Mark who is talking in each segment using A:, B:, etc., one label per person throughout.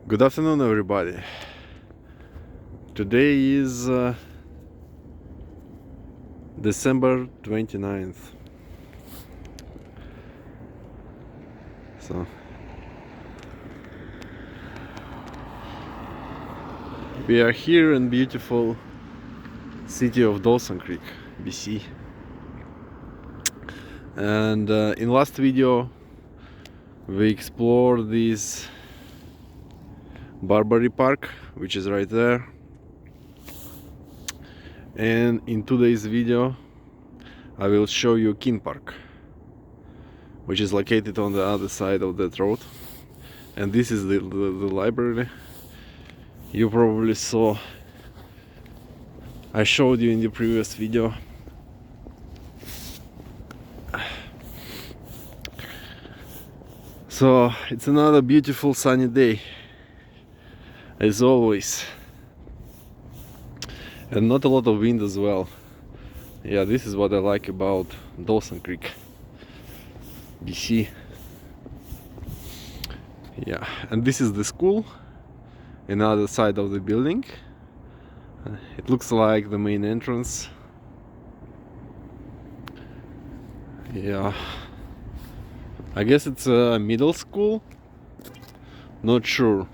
A: Good afternoon, everybody. Today is December 29th. So we are here in beautiful city of Dawson Creek, BC. And in last video we explored this Barbary Park, which is right there. And in today's video I will show you King Park, which is located on the other side of that road. And this is the library you probably saw. I showed you in the previous video. So it's another beautiful sunny day, as always, and not a lot of wind as well. Yeah, this is what I like about Dawson Creek BC. Yeah, and this is the school, another side of the building. It looks like the main entrance. Yeah, I guess it's a middle school, not sure.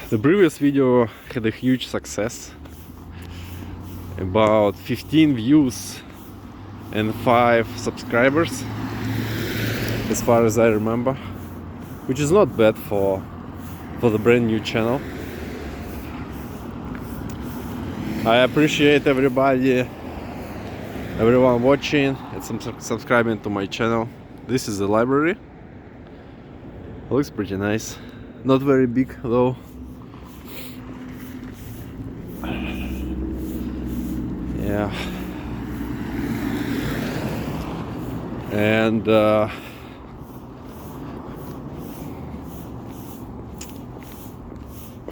A: The previous video had a huge success, about 15 views and 5 subscribers, as far as I remember, which is not bad for the brand new channel. I appreciate everyone watching and subscribing to my channel. This is the library. Looks pretty nice, not very big though. Yeah, and of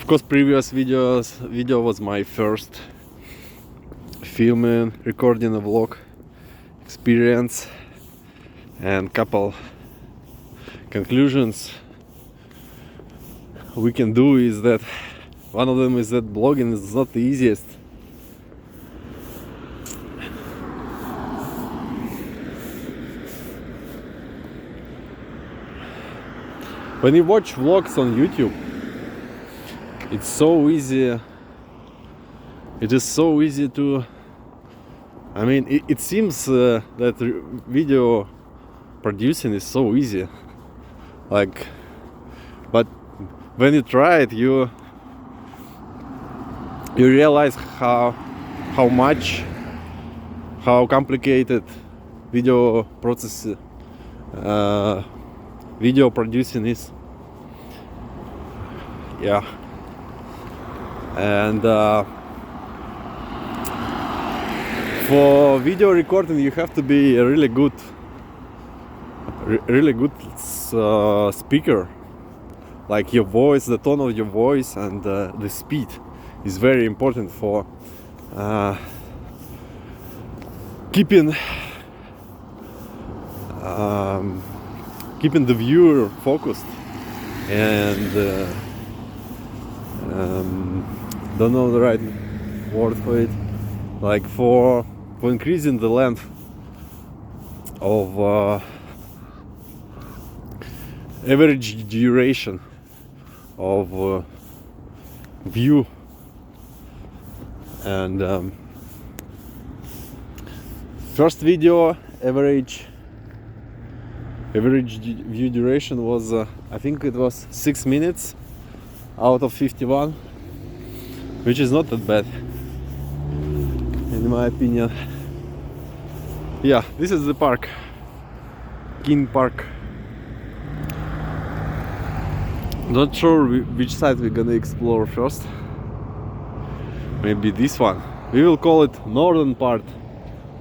A: course, previous video was my first filming, recording a vlog experience, and couple conclusions we can do is that one of them is that blogging is not the easiest. When you watch vlogs on YouTube, it's so easy. It is so easy to, I mean, it seems that video producing is so easy. Like, but when you try it, you realize how complicated video process, video producing is. Yeah, and for video recording you have to be a really good speaker. Like your voice, the tone of your voice, and the speed is very important for keeping the viewer focused, and don't know the right word for it, like for increasing the length of average duration of view. And first video average view duration was I think it was 6 minutes out of 51, which is not that bad in my opinion. Yeah, this is the park, King Park. Not sure which side we're gonna explore first. Maybe this one. We will call it northern part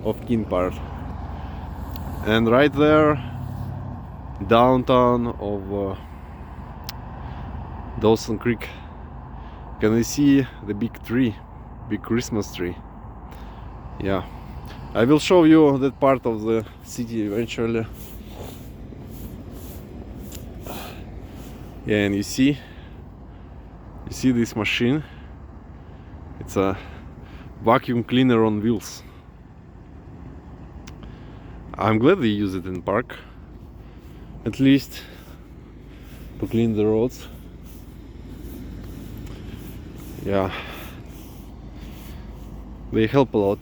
A: of King Park. And right there, downtown of Dawson Creek, can you see the big Christmas tree? Yeah, I will show you that part of the city eventually. Yeah, and you see this machine. It's a vacuum cleaner on wheels. I'm glad they use it in park, at least to clean the roads. Yeah, they help a lot.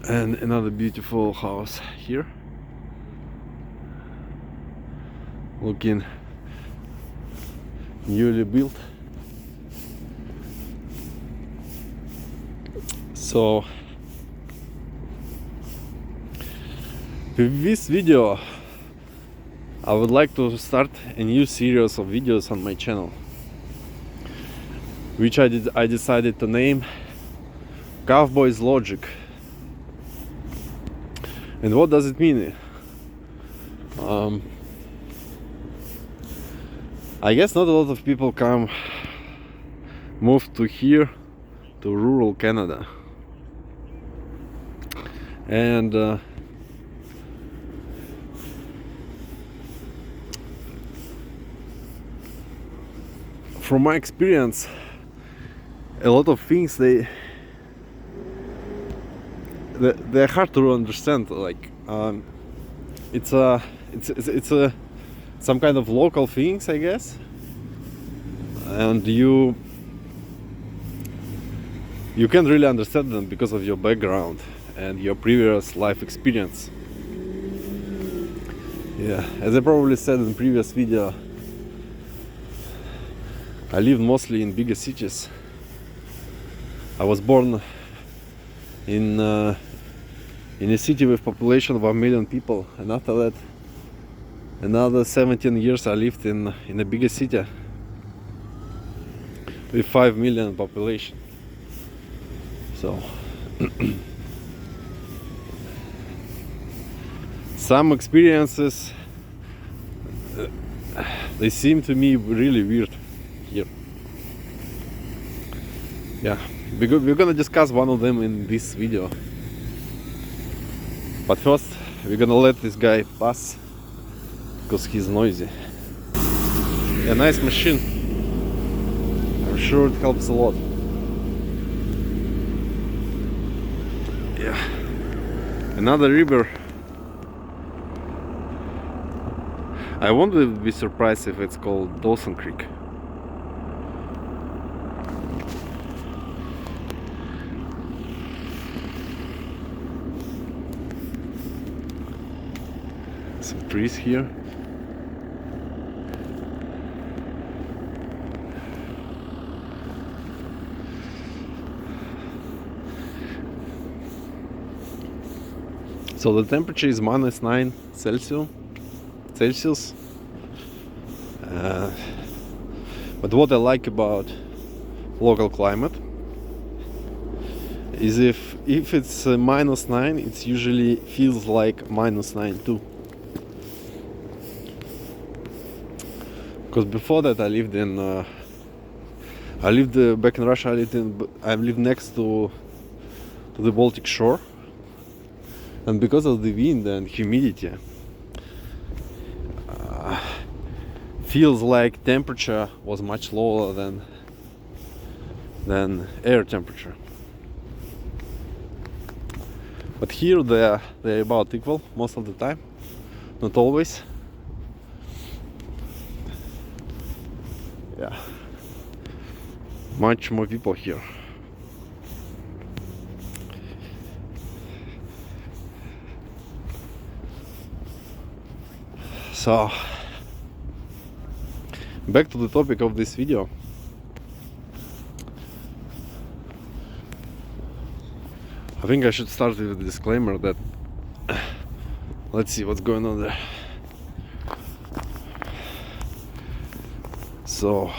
A: And another beautiful house here, looking newly built. So with this video I would like to start a new series of videos on my channel, which I decided to name Cowboy's Logic. And what does it mean? I guess not a lot of people move to here, to rural Canada, and from my experience, a lot of things they're hard to understand. Like it's some kind of local things, I guess, and you can't really understand them because of your background and your previous life experience. Yeah, as I probably said in previous video, I lived mostly in bigger cities. I was born in a city with population of 1 million people, and after that another 17 years I lived in a bigger city with 5 million population. So some experiences they seem to me really weird here. Yeah, we're gonna discuss one of them in this video, but first we're gonna let this guy pass because he's noisy. A nice machine. I'm sure it helps a lot. Yeah, another river. I won't be surprised if it's called Dawson Creek. Some trees here. So the temperature is -9 Celsius. But what I like about local climate is if it's -9, it usually feels like -9 too. Because before that I lived back in Russia. I lived next to the Baltic shore. And because of the wind and humidity, feels like temperature was much lower than air temperature. But here they're about equal most of the time, not always. Yeah, much more people here. So, back to the topic of this video. I think I should start with a disclaimer that let's see what's going on there. So,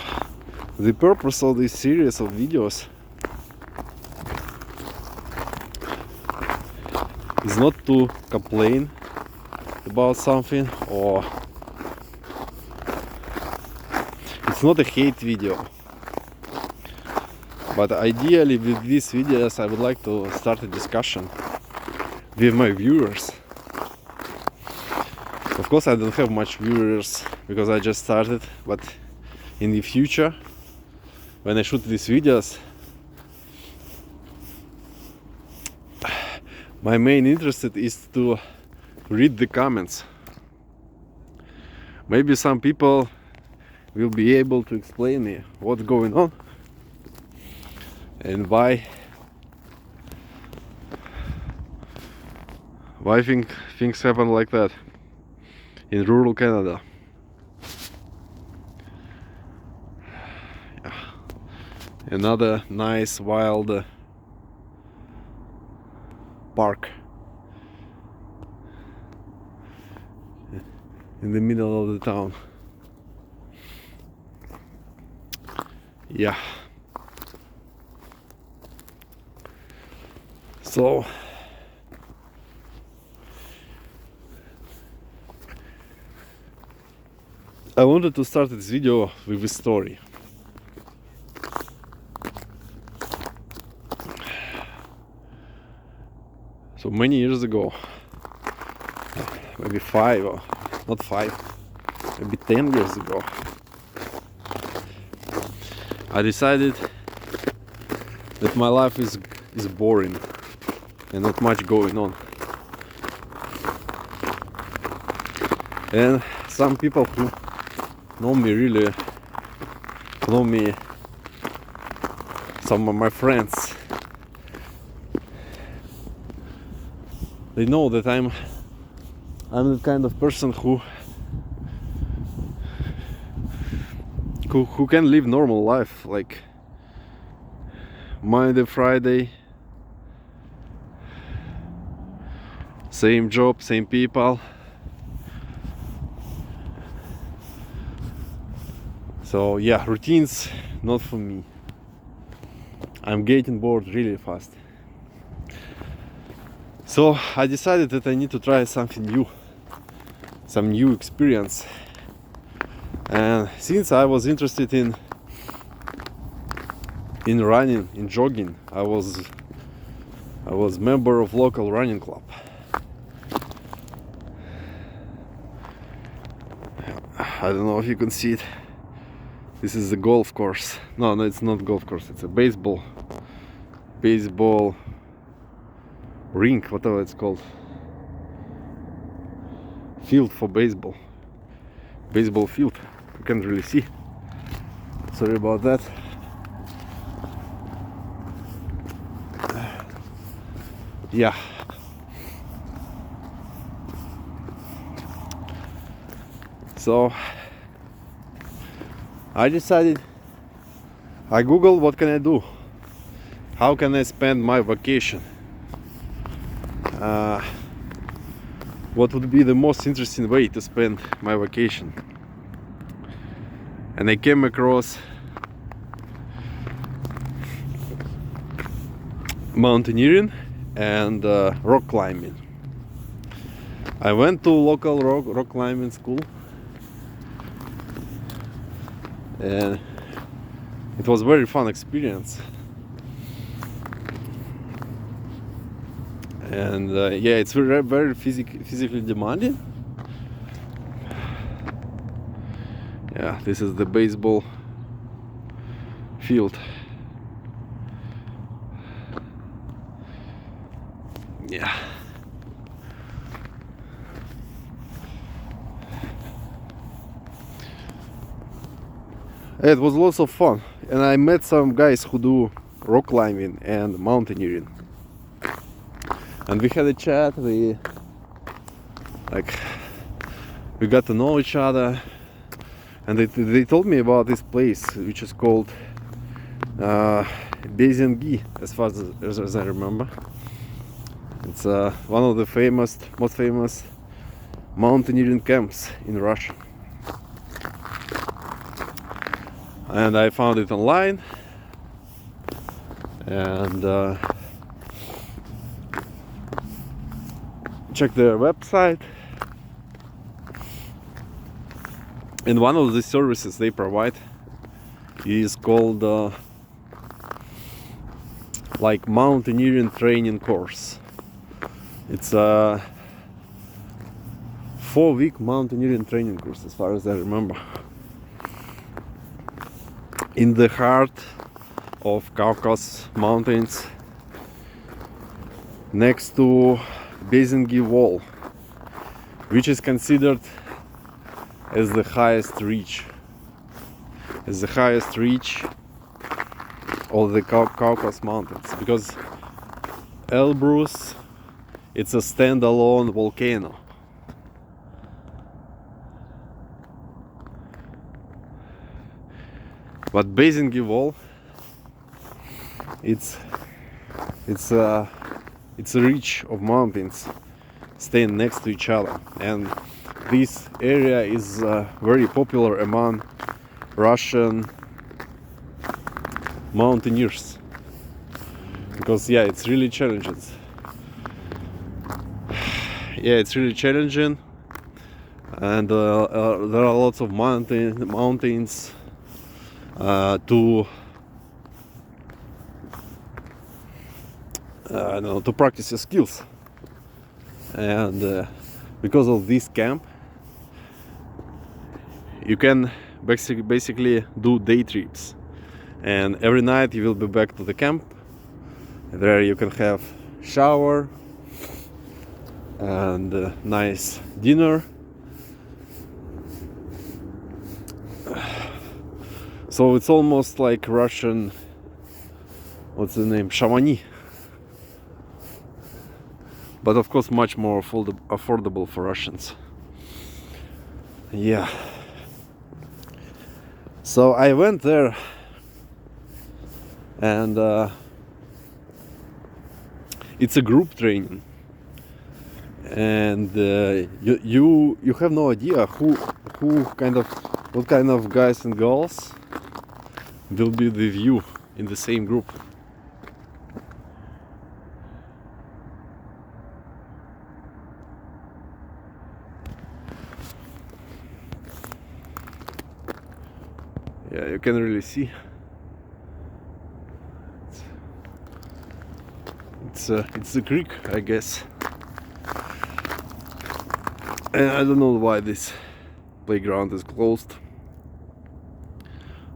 A: the purpose of this series of videos is not to complain about something, or it's not a hate video, but ideally with these videos I would like to start a discussion with my viewers Of course I don't have much viewers because I just started, but in the future when I shoot these videos, my main interest is to read the comments. Maybe some people will be able to explain me what's going on and why things happen like that in rural Canada. Yeah. Another nice wild park in the middle of the town. Yeah. So I wanted to start this video with a story. So many years ago, maybe 5 or not 5, maybe 10 years ago, I decided that my life is boring and not much going on. And some people who know me, some of my friends, they know that I'm the kind of person who can live normal life, like Monday, Friday, same job, same people. So yeah, routines not for me. I'm getting bored really fast. So I decided that I need to try something new, some new experience. And since I was interested in running, in jogging, I was member of local running club. I don't know if you can see it. This is the golf course. No, it's not golf course. It's a baseball rink, whatever it's called. Field for baseball field. You can't really see. Sorry about that. Yeah. So I decided, I googled what can I do, how can I spend my vacation, what would be the most interesting way to spend my vacation. And I came across mountaineering and rock climbing. I went to local rock climbing school, and it was a very fun experience. And yeah, it's very physically demanding. Yeah, this is the baseball field. Yeah. It was lots of fun, and I met some guys who do rock climbing and mountaineering, and we had a chat. We got to know each other, and they told me about this place which is called Balconies, as far as I remember. It's one of the most famous mountaineering camps in Russia. And I found it online, and checked their website. And one of the services they provide is called like mountaineering training course. It's a 4-week mountaineering training course, as far as I remember, in the heart of Caucasus Mountains, next to Basingi Wall, which is considered as the highest reach of the Caucasus Mountains, because Elbrus, it's a standalone volcano. But Basingi Wall, it's a ridge of mountains staying next to each other, and this area is very popular among Russian mountaineers, because it's really challenging. It's really challenging, and there are lots of mountains to practice your skills. And because of this camp, you can basically do day trips, and every night you will be back to the camp. There you can have shower and nice dinner. So it's almost like Russian, what's the name, Chamonix, but of course much more affordable for Russians. So I went there, and it's a group training, and you have no idea what kind of guys and girls will be with you in the same group. You can really see it's a creek, I guess, and I don't know why this playground is closed.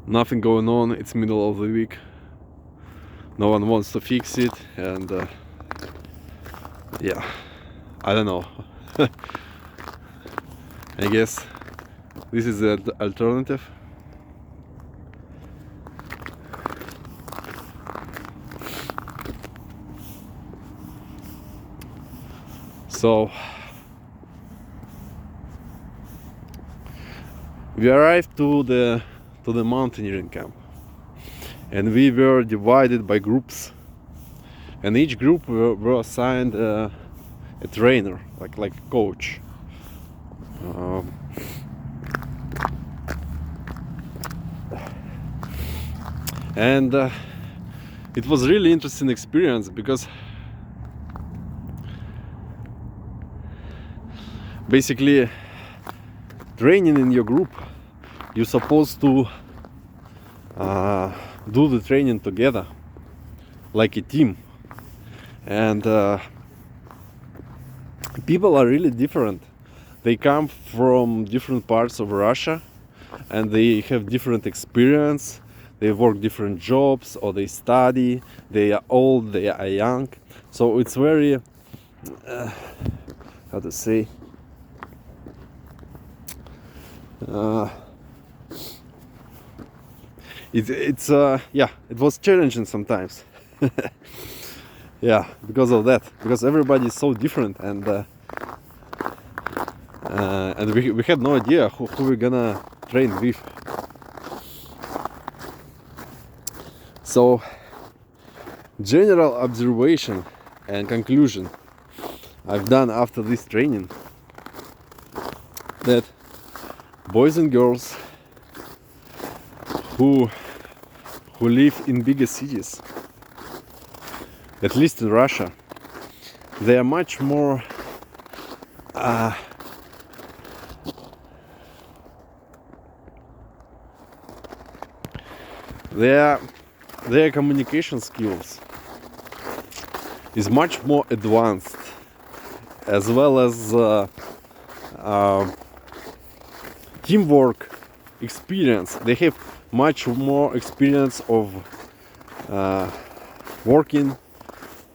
A: Nothing going on. It's middle of the week. No one wants to fix it, and I don't know. I guess this is the alternative. So we arrived to the mountaineering camp, and we were divided by groups, and each group were assigned a trainer, like a coach. And it was really interesting experience, because basically training in your group, you're supposed to do the training together like a team, and people are really different. They come from different parts of Russia, and they have different experience. They work different jobs, or they study. They are old, they are young. So it's very how to say, it was challenging sometimes. Because of that, because everybody is so different, and we had no idea who we're gonna train with. So, general observation and conclusion I've done after this training, that boys and girls who live in bigger cities, at least in Russia, they are much more their communication skills is much more advanced, as well as teamwork experience. They have much more experience of working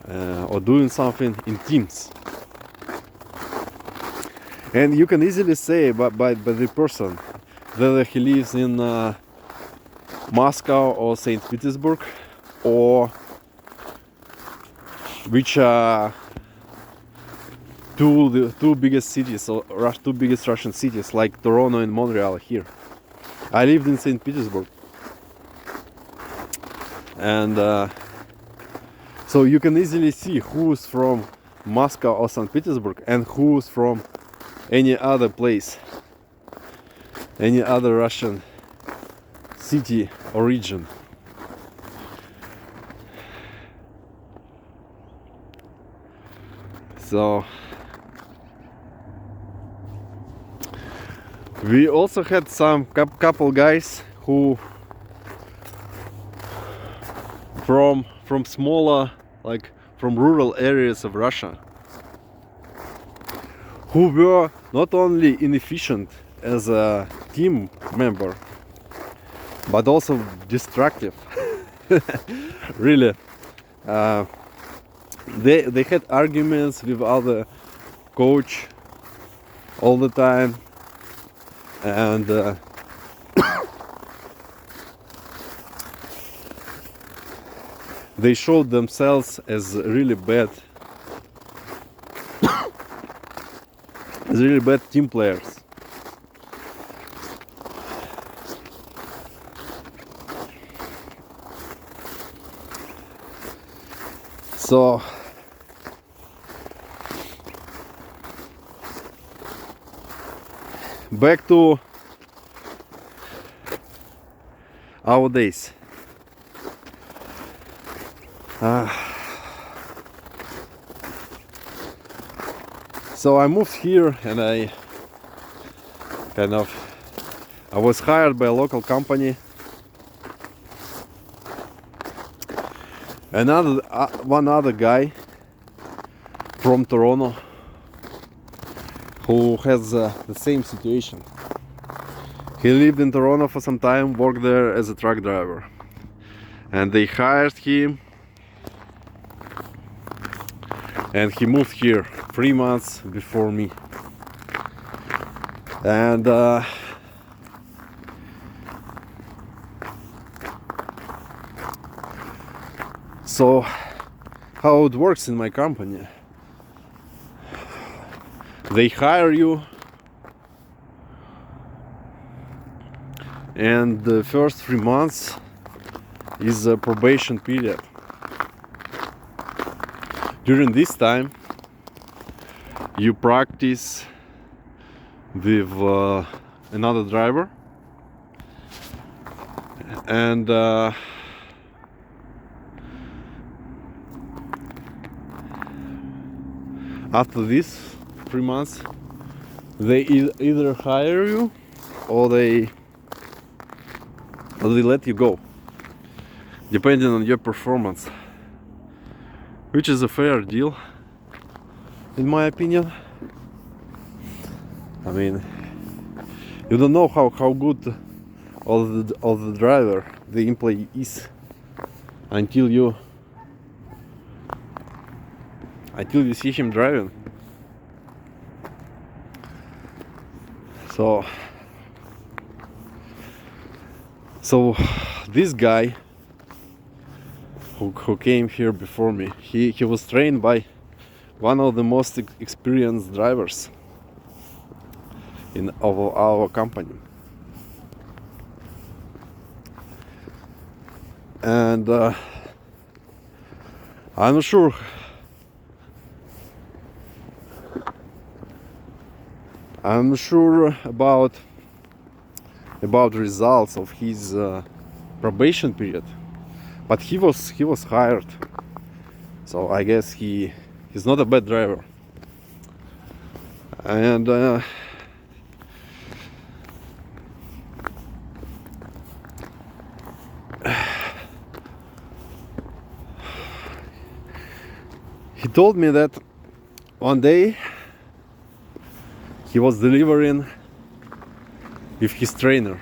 A: or doing something in teams. And you can easily say by the person whether he lives in Moscow or St. Petersburg, or which are the two biggest cities, or two biggest Russian cities, like Toronto and Montreal here. I lived in St. Petersburg, and so you can easily see who's from Moscow or St. Petersburg and who's from any other place, any other Russian city or region. So we also had some couple guys who from smaller, like from rural areas of Russia, who were not only inefficient as a team member, but also destructive. Really, they had arguments with other coach all the time, and they showed themselves as really bad team players. So back to our days. So I moved here, and I was hired by a local company. One other guy from Toronto who has the same situation. He lived in Toronto for some time, worked there as a truck driver, and they hired him, and he moved here 3 months before me. And so how it works in my company: they hire you, and the first 3 months is a probation period. During this time you practice with another driver, and after these 3 months they either hire you or they let you go, depending on your performance, which is a fair deal in my opinion. I mean, you don't know how good of the driver the employee is until you see him driving. So this guy who came here before me, he was trained by one of the most experienced drivers in our company, and I'm not sure about results of his probation period, but he was hired, so I guess he's not a bad driver. And he told me that one day he was delivering with his trainer.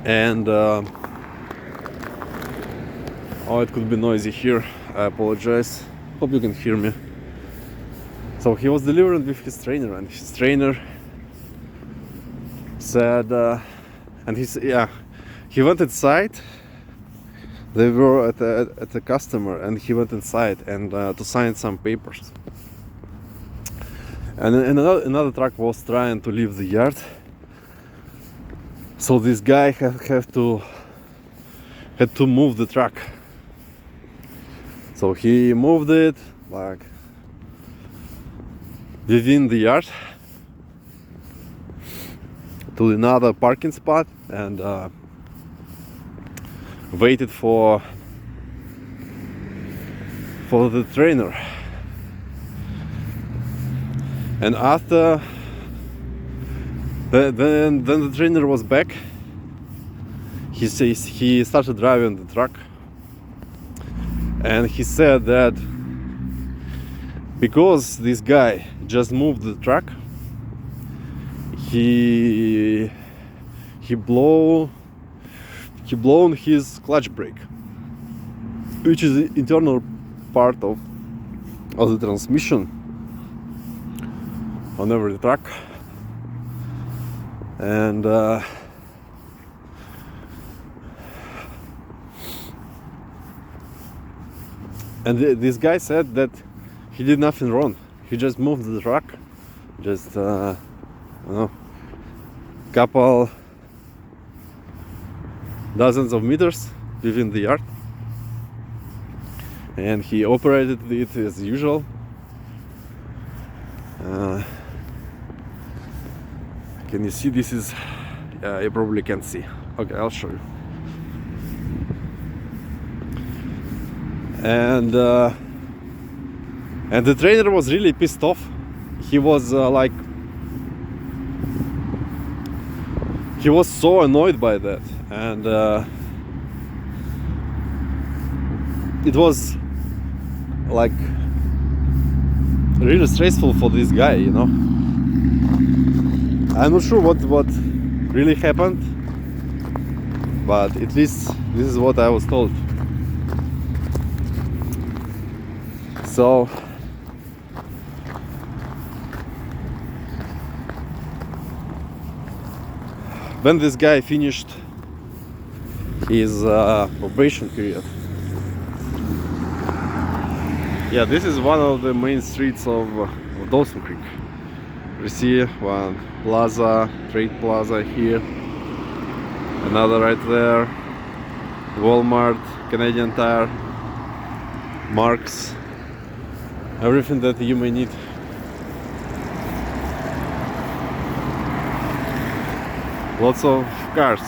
A: And oh, it could be noisy here, I apologize, hope you can hear me. So he was delivering with his trainer, and his trainer said, he went inside. They were at a customer, and he went inside and to sign some papers. And another truck was trying to leave the yard. So this guy had to move the truck. So he moved it like within the yard to another parking spot, and waited for the trainer. And after then the trainer was back. He says he started driving the truck, and he said that because this guy just moved the truck, he blown his clutch brake, which is the internal part of the transmission on every truck. And this guy said that he did nothing wrong. He just moved the truck, just couple dozens of meters within the yard, and he operated it as usual. Can you see? This is you probably can't see. Okay, I'll show you. And the trainer was really pissed off. He was he was so annoyed by that, and it was like really stressful for this guy, you know. I'm not sure what really happened, but at least this is what I was told. So when this guy finished his probation period, yeah, this is one of the main streets of Dawson Creek. You see one plaza, trade plaza here, another right there, Walmart, Canadian Tire, Marks, everything that you may need. Lots of cars,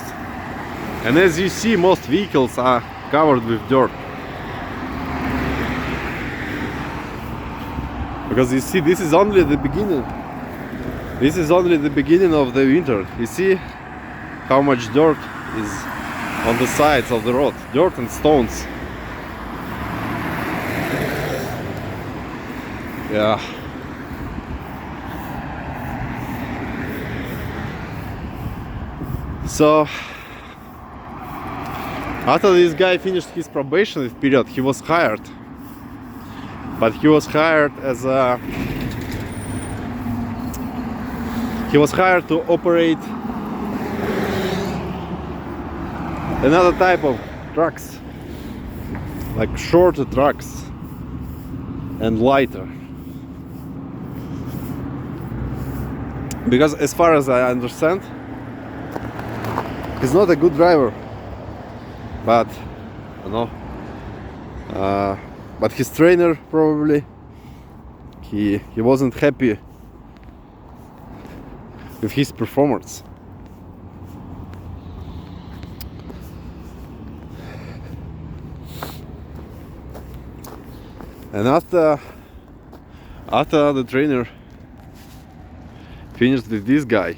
A: and as you see, most vehicles are covered with dirt, because you see, this is only the beginning. This is only the beginning of the winter. You see how much dirt is on the sides of the road, dirt and stones. Yeah. So after this guy finished his probation period, he was hired. But he was hired as a to operate another type of trucks, like shorter trucks and lighter. Because as far as I understand, he's not a good driver, but you know, but his trainer probably he wasn't happy with his performance. And after the trainer finished with this guy,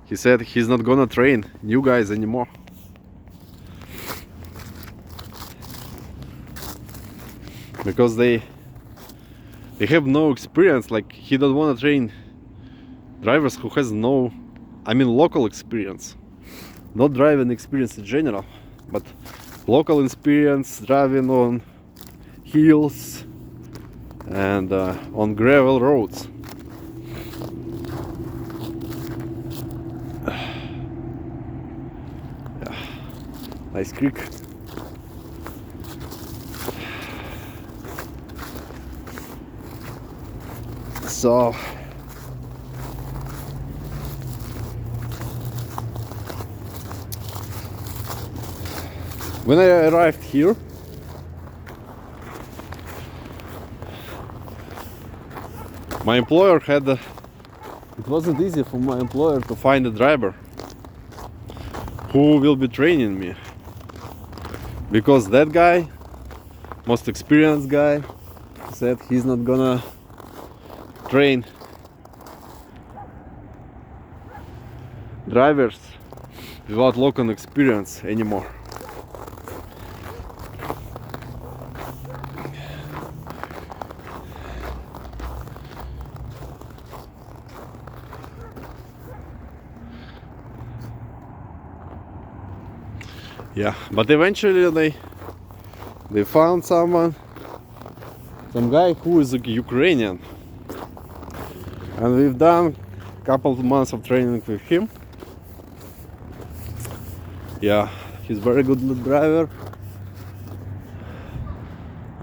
A: he said he's not gonna train new guys anymore. Because they they have no experience. Like, he don't want to train drivers who has no, I mean, local experience, not driving experience in general, but local experience driving on hills and on gravel roads. Yeah, nice creek. So when I arrived here, my employer had it wasn't easy for my employer to find a driver who will be training me, because that guy, most experienced guy, said he's not gonna train drivers without local experience anymore. Yeah, but eventually they found some guy who is a Ukrainian, and we've done a couple of months of training with him. Yeah, he's very good driver.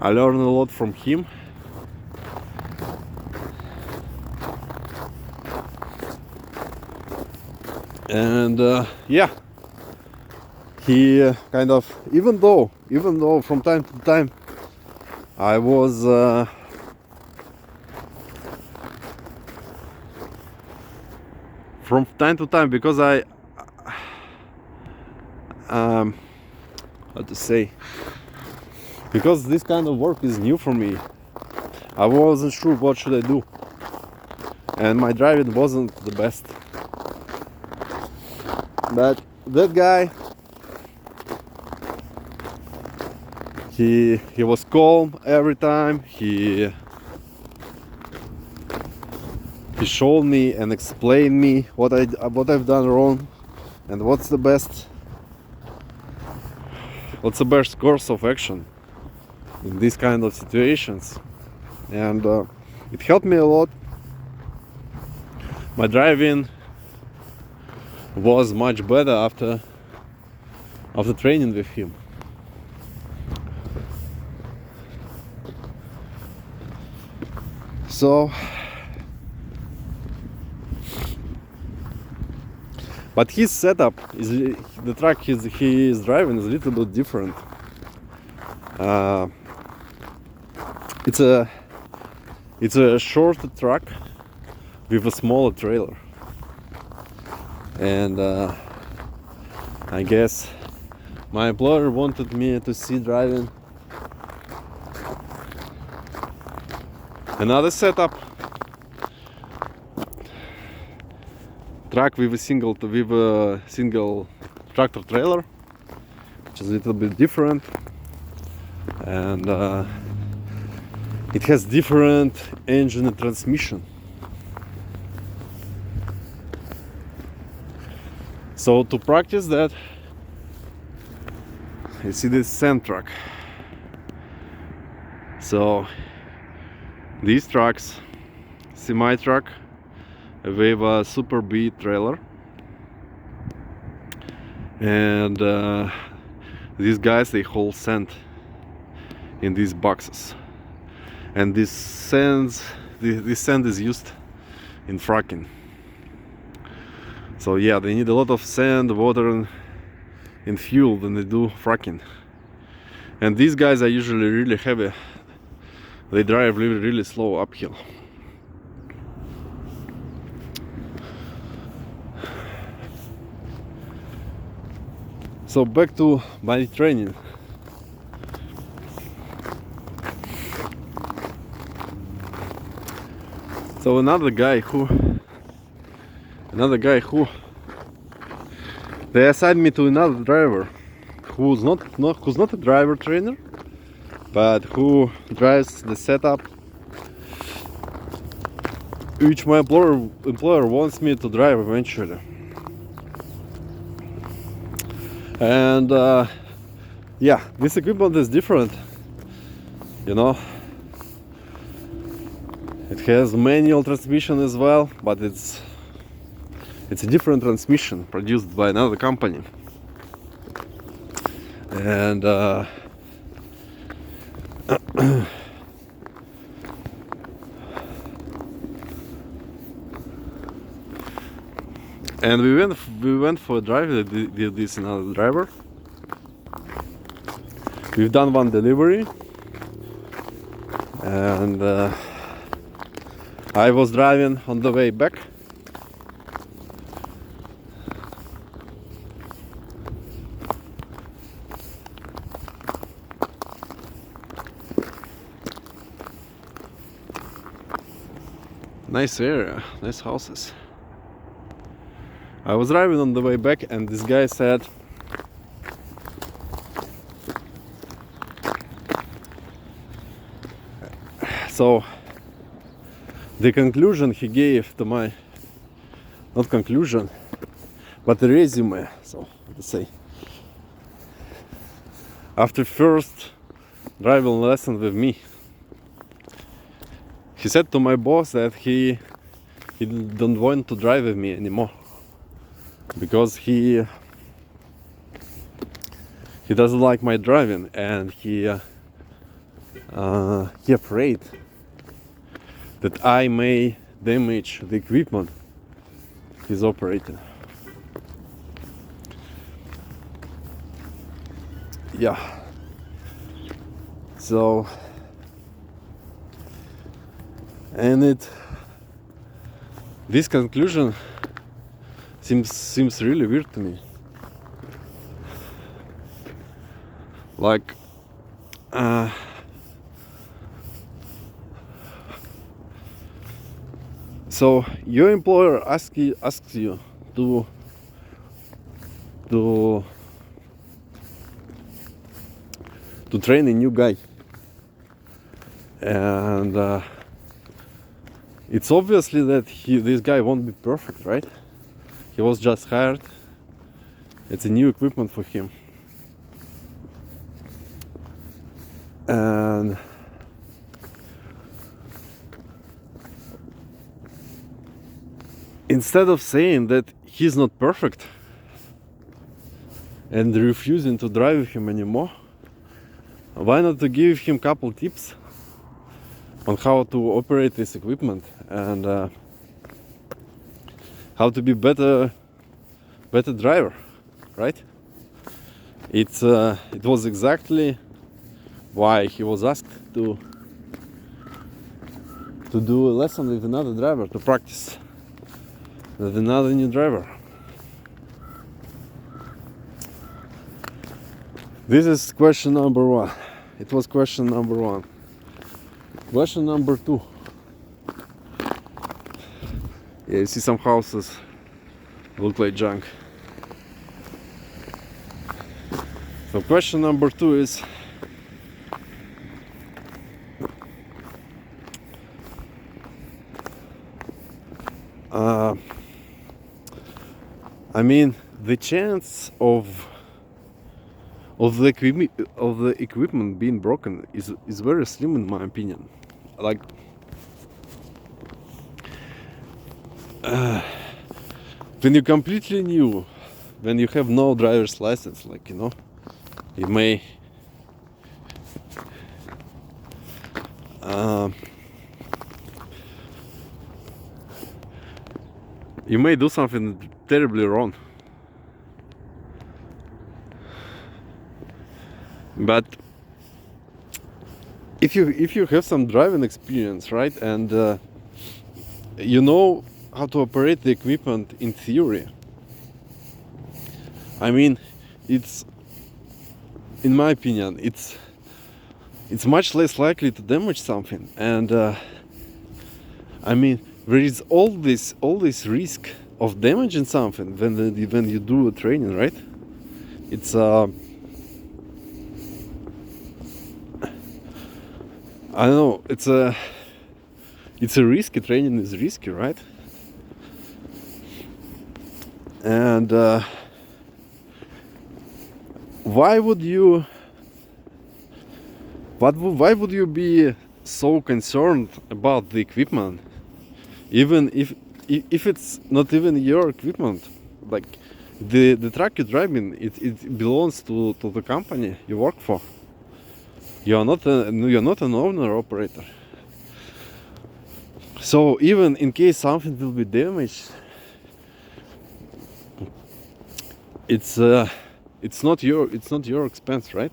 A: I learned a lot from him. And yeah, he kind of, even though from time to time I was from time to time, because I how to say, because this kind of work is new for me, I wasn't sure what should I do, and my driving wasn't the best. But that guy, he was calm every time. He showed me and explained me what I've done wrong and what's the best course of action in these kind of situations. And it helped me a lot. My driving was much better after training with him. So, but his setup is, the truck he is driving is a little bit different. It's a shorter truck with a smaller trailer, and I guess my employer wanted me to see driving another setup, truck with a single tractor trailer, which is a little bit different, and it has different engine and transmission. So to practice that, you see this sand truck. So these trucks, semi truck with a Super B trailer, and these guys, they haul sand in these boxes, and this sand is used in fracking. So yeah, they need a lot of sand, water and fuel when they do fracking. And these guys are usually really heavy. They drive really slow uphill. So back to my training. So another guy who they assigned me to another driver who's not a driver trainer, but who drives the setup which my employer wants me to drive eventually. And yeah, this equipment is different, you know. It has manual transmission as well, but it's a different transmission produced by another company. And and we went for a drive. Did this another driver. We've done one delivery, and I was driving on the way back. Nice area, nice houses. I was driving on the way back, and this guy said, so the conclusion he gave to my, not conclusion, but the resume, so let's say, after first driving lesson with me, he said to my boss that he don't want to drive with me anymore because he doesn't like my driving, and he afraid that I may damage the equipment he's operating. Yeah. So, and this conclusion seems really weird to me. Like, so your employer asks you to train a new guy, and it's obviously that this guy won't be perfect, right? He was just hired. It's a new equipment for him. And instead of saying that he's not perfect and refusing to drive with him anymore, why not to give him a couple tips on how to operate this equipment and how to be better driver, right? It was exactly why he was asked to do a lesson with another driver, to practice with another new driver. This is question number one. It was question number one. Question number two. Yeah, you see some houses look like junk. So question number two is, I mean, the chance of the equipment being broken is very slim in my opinion. Like, when you're completely new, when you have no driver's license, like, you know, you may do something terribly wrong. But if you have some driving experience, right, and you know how to operate the equipment in theory, I mean, it's, in my opinion, it's much less likely to damage something, and I mean, there is all this risk of damaging something when you do a training, right? It's I don't know. it's a risky training, is risky, right? And why would you be so concerned about the equipment, even if it's not even your equipment? Like the truck you're driving, it belongs to the company you work for. You're not an owner operator. So even in case something will be damaged, it's not your expense, right?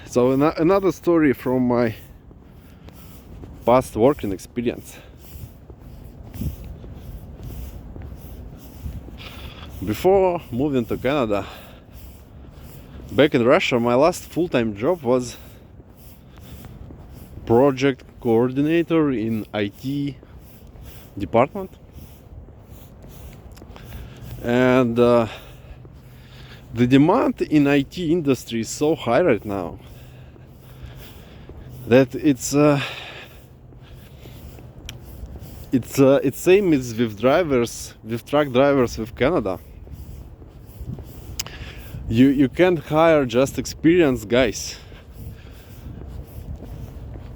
A: So another story from my past working experience. Before moving to Canada, back in Russia, my last full-time job was project coordinator in IT department. And the demand in IT industry is so high right now that it's same as with truck drivers with Canada. You can't hire just experienced guys,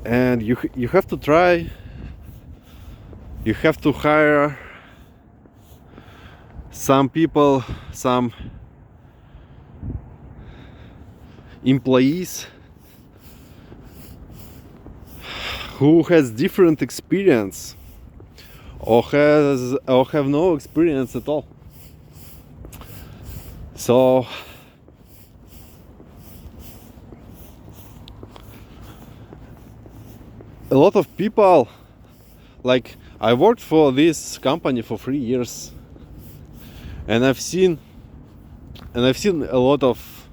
A: and you have to try. You have to hire some people, some employees who has different experience or have no experience at all. So a lot of people, like I worked for this company for 3 years, and I've seen a lot of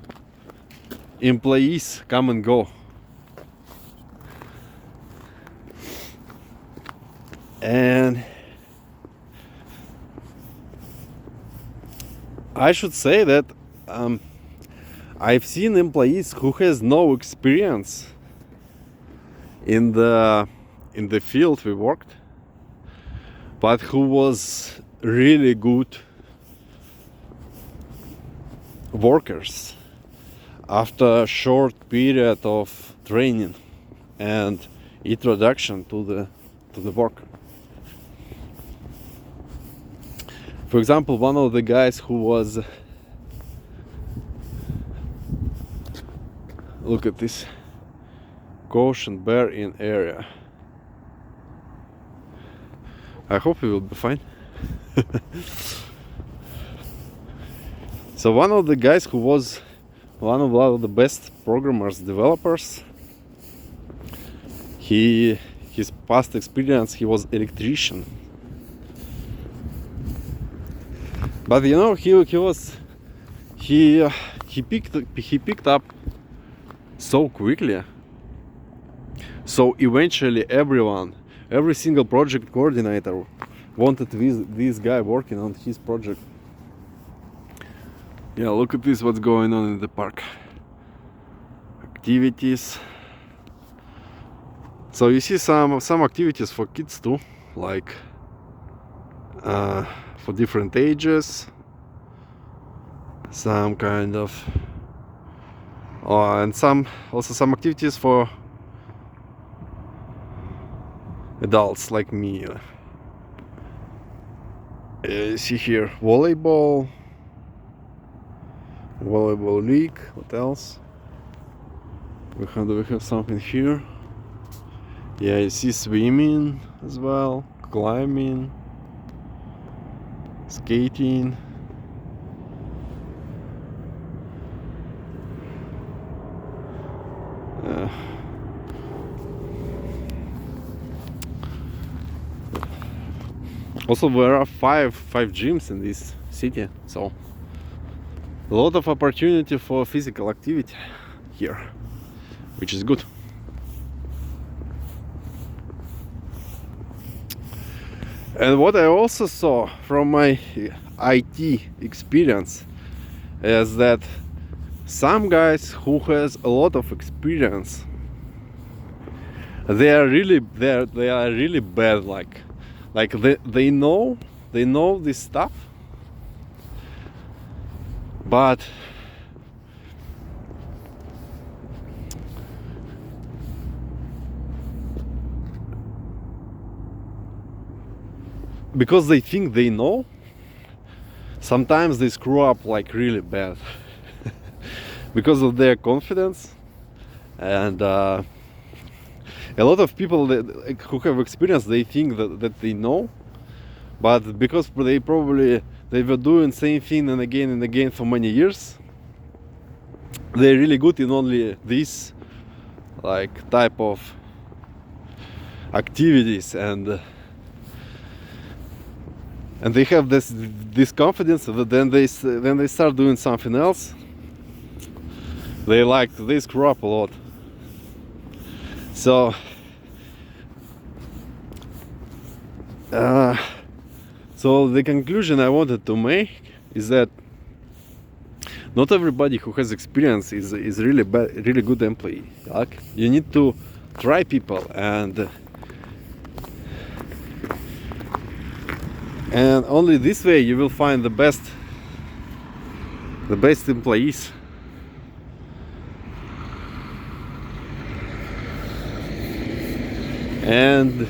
A: employees come and go. And I should say that I've seen employees who has no experience in the field we worked, but who was really good workers after a short period of training and introduction to the work. For example, one of the guys who was, look at this, caution bear in area. I hope he will be fine. So one of the guys who was one of the best programmers, developers, his past experience, he was electrician. But you know, he picked up so quickly. So eventually every single project coordinator wanted this guy working on his project. Yeah, look at this, what's going on in the park. Activities. So you see some activities for kids too, like for different ages, some kind of and some activities for adults like me. See here, volleyball league. What else? We have something here. Yeah, you see swimming as well, climbing, skating. also there are five gyms in this city, so a lot of opportunity for physical activity here, which is good. And what I also saw from my IT experience is that some guys who has a lot of experience, they are really bad, like they know this stuff, but because they think they know, sometimes they screw up like really bad because of their confidence. And a lot of people who have experience, they think that they know, but because they were doing same thing and again for many years, they're really good in only this like type of activities, and they have this confidence that then they start doing something else, they screw up a lot. So so the conclusion I wanted to make is that not everybody who has experience is really good employee. Like, you need to try people, and only this way you will find the best employees. And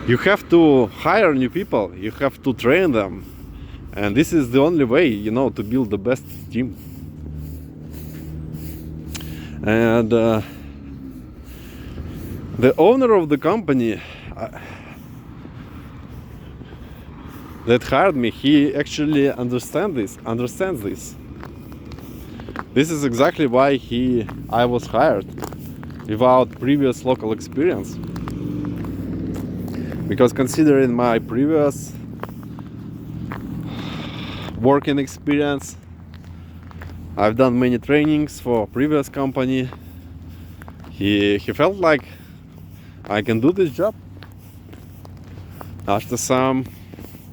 A: you have to hire new people, you have to train them, and this is the only way, to build the best team. And the owner of the company that hired me, he actually understands this. This is exactly why I was hired without previous local experience. Because considering my previous working experience, I've done many trainings for previous company. He felt like I can do this job after some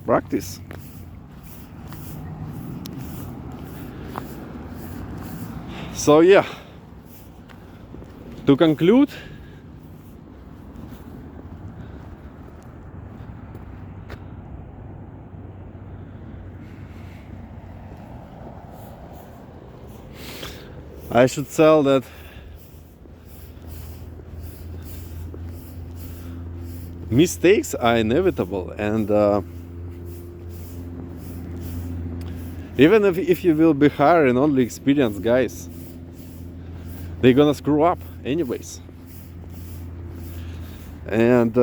A: practice. So yeah, to conclude, I should tell that mistakes are inevitable, and even if you will be hiring only experienced guys, they're gonna screw up anyways. And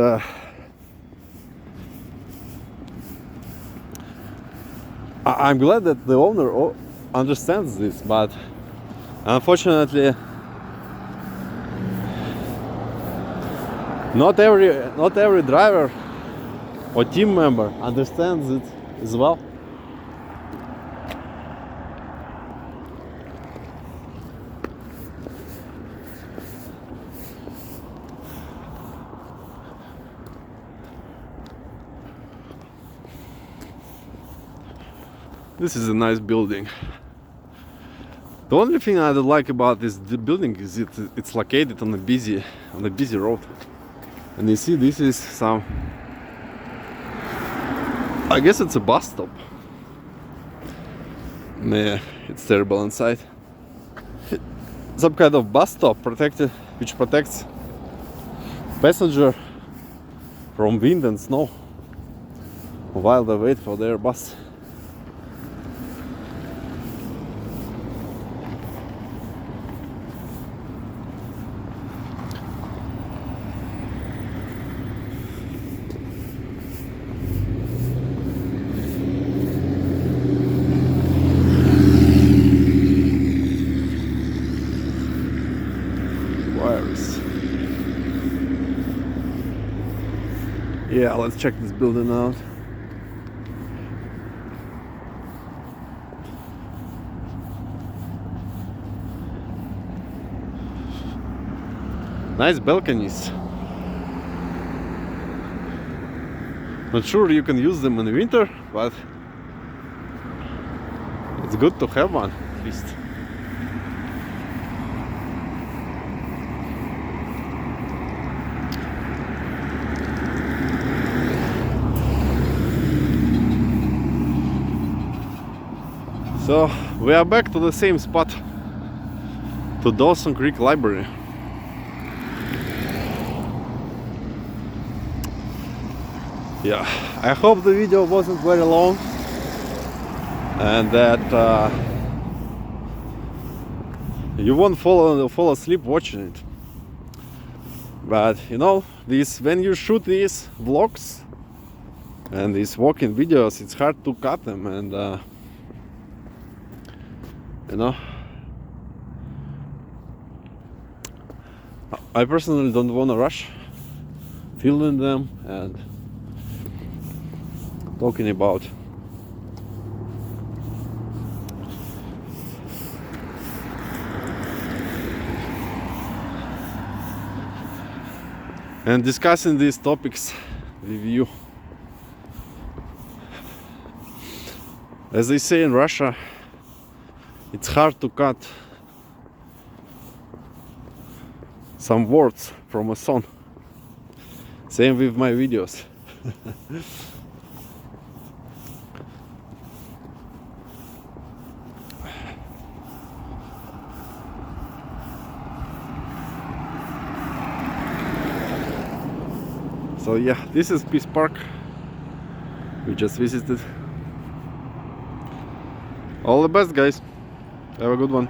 A: I'm glad that the owner understands this, but unfortunately not every driver or team member understands it as well. This is a nice building. The only thing I don't like about this building is it's located on a busy road. And you see, this is I guess it's a bus stop. Yeah, it's terrible inside. Some kind of bus stop which protects passenger from wind and snow while they wait for their bus. Yeah, let's check this building out. Nice balconies. Not sure you can use them in the winter, but it's good to have one at least. So we are back to the same spot, to Dawson Creek Library. Yeah, I hope the video wasn't very long and that you won't fall asleep watching it. But you know, when you shoot these vlogs and these walking videos, it's hard to cut them, and you know, I personally don't want to rush filming them and talking about and discussing these topics with you. As they say in Russia, it's hard to cut some words from a song. Same with my videos. So yeah, this is Peace Park we just visited. All the best, guys. Have a good one.